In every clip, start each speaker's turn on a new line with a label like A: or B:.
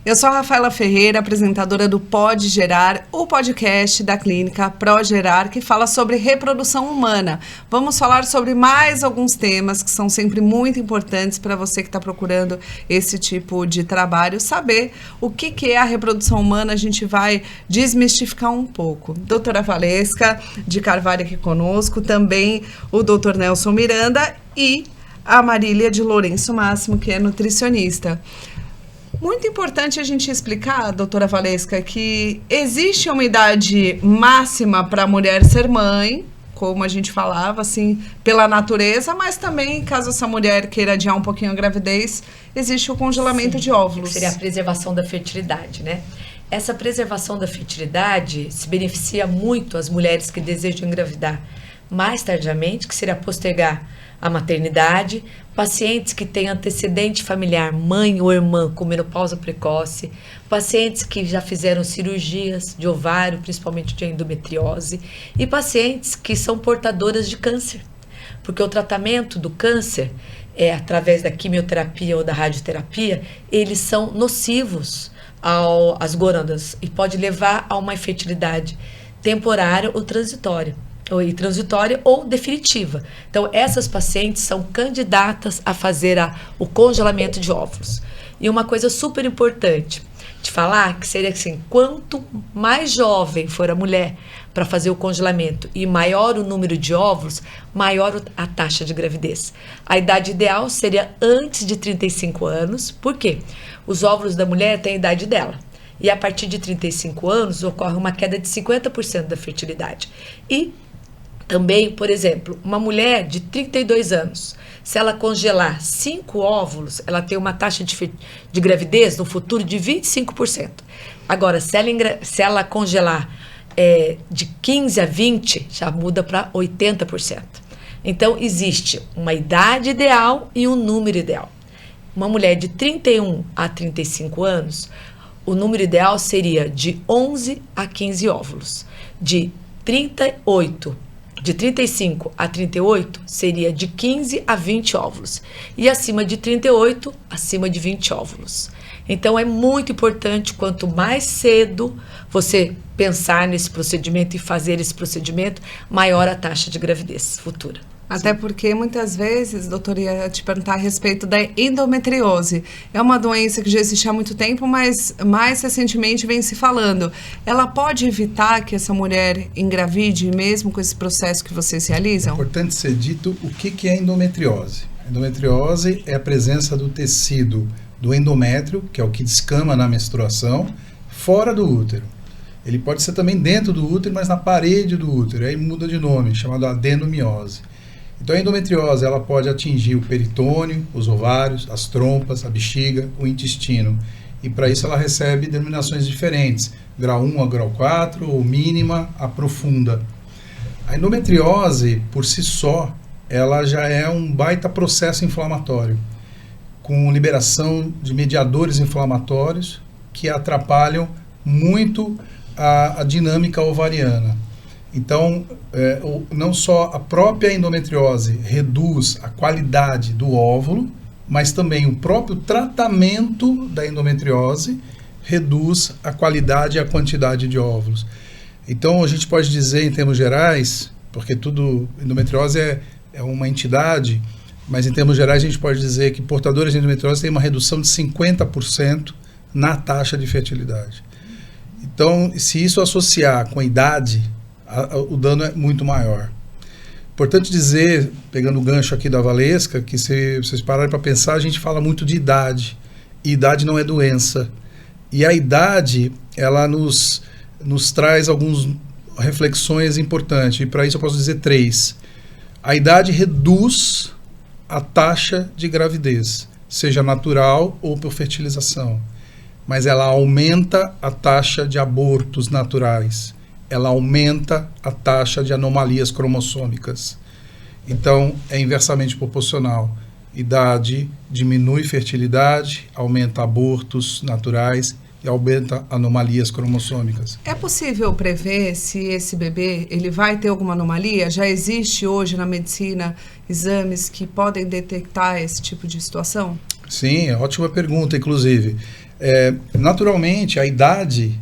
A: Eu sou a Rafaela Ferreira, apresentadora do Pode Gerar, o podcast da clínica ProGerar, que fala sobre reprodução humana. Vamos falar sobre mais alguns temas que são sempre muito importantes para você que está procurando esse tipo de trabalho. Saber o que é a reprodução humana, a gente vai desmistificar um pouco. Doutora Valesca de Carvalho aqui conosco, também o doutor Nelson Miranda e a Marília de Lourenço Máximo, que é nutricionista. Muito importante a gente explicar, doutora Valesca, que existe uma idade máxima para a mulher ser mãe, como a gente falava, assim, pela natureza, mas também, caso essa mulher queira adiar um pouquinho a gravidez, existe o congelamento de óvulos.
B: Seria a preservação da fertilidade, né? Essa preservação da fertilidade se beneficia muito as mulheres que desejam engravidar mais tardiamente, que seria postergar a maternidade, pacientes que têm antecedente familiar, mãe ou irmã com menopausa precoce, pacientes que já fizeram cirurgias de ovário, principalmente de endometriose, e pacientes que são portadoras de câncer, porque o tratamento do câncer, através da quimioterapia ou da radioterapia, eles são nocivos às gônadas e pode levar a uma infertilidade temporária ou transitória ou definitiva. Então, essas pacientes são candidatas a fazer o congelamento de óvulos. E uma coisa super importante de falar, que seria assim, quanto mais jovem for a mulher para fazer o congelamento e maior o número de óvulos, maior a taxa de gravidez. A idade ideal seria antes de 35 anos, por quê? Os óvulos da mulher têm a idade dela. E a partir de 35 anos ocorre uma queda de 50% da fertilidade. E também, por exemplo, uma mulher de 32 anos, se ela congelar 5 óvulos, ela tem uma taxa de gravidez no futuro de 25%. Agora, se ela congelar de 15 a 20, já muda para 80%. Então, existe uma idade ideal e um número ideal. Uma mulher de 31 a 35 anos, o número ideal seria de 11 a 15 óvulos. De 35 a 38 seria de 15 a 20 óvulos. E acima de 38, acima de 20 óvulos. Então é muito importante, quanto mais cedo você pensar nesse procedimento e fazer esse procedimento, maior a taxa de gravidez futura.
A: Até porque muitas vezes, doutora, ia te perguntar a respeito da endometriose. É uma doença que já existe há muito tempo, mas mais recentemente vem se falando. Ela pode evitar que essa mulher engravide, mesmo com esse processo que vocês realizam?
C: É importante ser dito o que é endometriose. Endometriose é a presença do tecido do endométrio, que é o que descama na menstruação, fora do útero. Ele pode ser também dentro do útero, mas na parede do útero. Aí muda de nome, chamado adenomiose. Então, a endometriose ela pode atingir o peritônio, os ovários, as trompas, a bexiga, o intestino. E para isso ela recebe denominações diferentes, grau 1 a grau 4, ou mínima a profunda. A endometriose, por si só, ela já é um baita processo inflamatório, com liberação de mediadores inflamatórios que atrapalham muito a dinâmica ovariana. Então, não só a própria endometriose reduz a qualidade do óvulo, mas também o próprio tratamento da endometriose reduz a qualidade e a quantidade de óvulos. Então, a gente pode dizer, em termos gerais, porque endometriose é uma entidade, mas em termos gerais a gente pode dizer que portadores de endometriose têm uma redução de 50% na taxa de fertilidade. Então, se isso associar com a idade, o dano é muito maior. Importante dizer, pegando o gancho aqui da Valesca, que se vocês pararem para pensar, a gente fala muito de idade, e idade não é doença. E a idade, ela nos traz algumas reflexões importantes, e para isso eu posso dizer 3. A idade reduz a taxa de gravidez, seja natural ou por fertilização, mas ela aumenta a taxa de abortos naturais. Ela aumenta a taxa de anomalias cromossômicas. Então, é inversamente proporcional. Idade diminui fertilidade, aumenta abortos naturais e aumenta anomalias cromossômicas.
A: É possível prever se esse bebê ele vai ter alguma anomalia? Já existe hoje na medicina exames que podem detectar esse tipo de situação?
C: Sim, é ótima pergunta, inclusive. Naturalmente, a idade,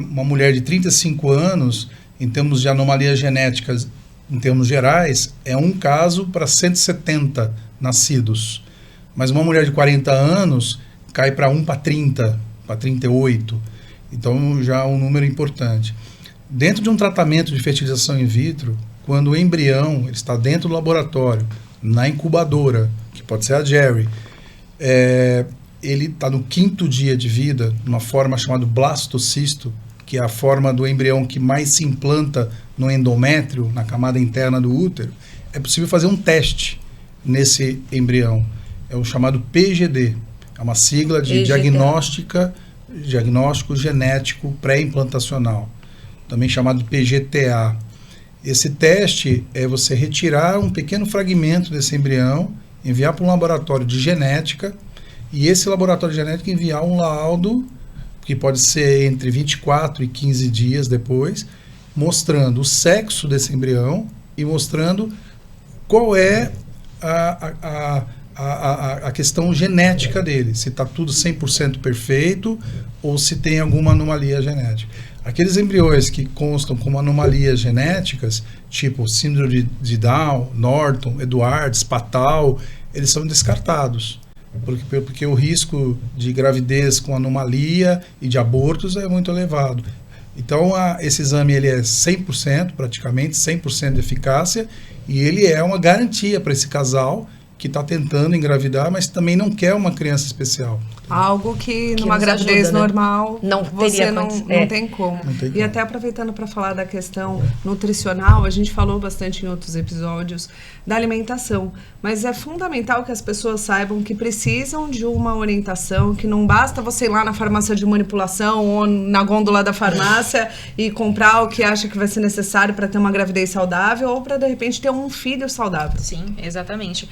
C: uma mulher de 35 anos, em termos de anomalias genéticas, em termos gerais, é um caso para 170 nascidos. Mas uma mulher de 40 anos cai para 1 para 30, para 38. Então, já é um número importante. Dentro de um tratamento de fertilização in vitro, quando o embrião ele está dentro do laboratório, na incubadora, que pode ser a Jerry, ele está no 5º dia de vida, numa forma chamada blastocisto, que é a forma do embrião que mais se implanta no endométrio, na camada interna do útero. É possível fazer um teste nesse embrião. É o chamado PGD. É uma sigla de diagnóstico genético pré-implantacional, também chamado PGTA. Esse teste é você retirar um pequeno fragmento desse embrião, enviar para um laboratório de genética, e esse laboratório de genética enviar um laudo, que pode ser entre 24 e 15 dias depois, mostrando o sexo desse embrião e mostrando qual é a questão genética dele, se está tudo 100% perfeito ou se tem alguma anomalia genética. Aqueles embriões que constam como anomalias genéticas, tipo síndrome de Down, Norton, Edwards, Patal, eles são descartados, porque o risco de gravidez com anomalia e de abortos é muito elevado. Então, esse exame ele é 100%, praticamente 100% de eficácia, e ele é uma garantia para esse casal que está tentando engravidar, mas também não quer uma criança especial.
A: Algo que numa gravidez
B: ajuda, né?
A: normal
B: não
A: você não tem como. E até aproveitando para falar da questão nutricional, a gente falou bastante em outros episódios da alimentação, mas é fundamental que as pessoas saibam que precisam de uma orientação, que não basta você ir lá na farmácia de manipulação ou na gôndola da farmácia e comprar o que acha que vai ser necessário para ter uma gravidez saudável ou para, de repente, ter um filho saudável.
D: Sim, exatamente.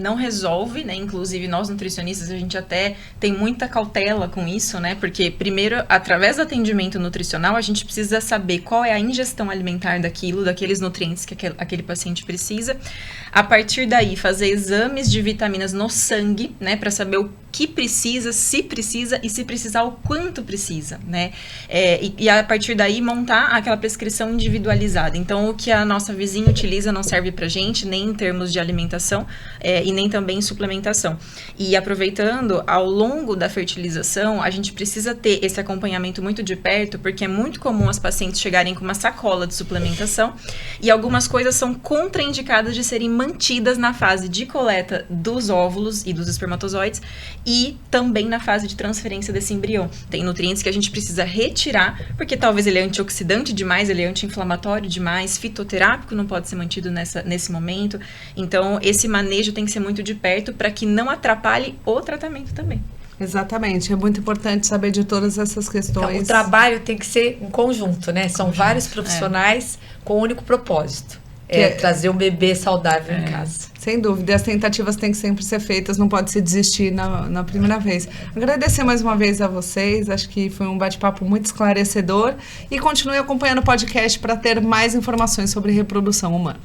D: Não resolve, né? Inclusive, nós nutricionistas, a gente até tem muita cautela com isso, né? Porque, primeiro, através do atendimento nutricional, a gente precisa saber qual é a ingestão alimentar daqueles nutrientes que aquele paciente precisa. A partir daí, fazer exames de vitaminas no sangue, né? Para saber o que precisa, se precisa e se precisar, o quanto precisa, né? E a partir daí, montar aquela prescrição individualizada. Então, o que a nossa vizinha utiliza não serve pra gente, nem em termos de alimentação e nem também em suplementação. E aproveitando, ao longo da fertilização, a gente precisa ter esse acompanhamento muito de perto, porque é muito comum as pacientes chegarem com uma sacola de suplementação e algumas coisas são contraindicadas de serem mantidas na fase de coleta dos óvulos e dos espermatozoides e também na fase de transferência desse embrião. Tem nutrientes que a gente precisa retirar, porque talvez ele é antioxidante demais, ele é anti-inflamatório demais, fitoterápico não pode ser mantido nesse momento. Então, esse manejo tem que ser muito de perto para que não atrapalhe o tratamento também.
A: Exatamente, é muito importante saber de todas essas questões.
B: Então, o trabalho tem que ser um conjunto, né? São vários profissionais com um único propósito. Trazer um bebê saudável em casa.
A: Sem dúvida, e as tentativas têm que sempre ser feitas, não pode se desistir na primeira vez. Agradecer mais uma vez a vocês, acho que foi um bate-papo muito esclarecedor e continue acompanhando o podcast para ter mais informações sobre reprodução humana.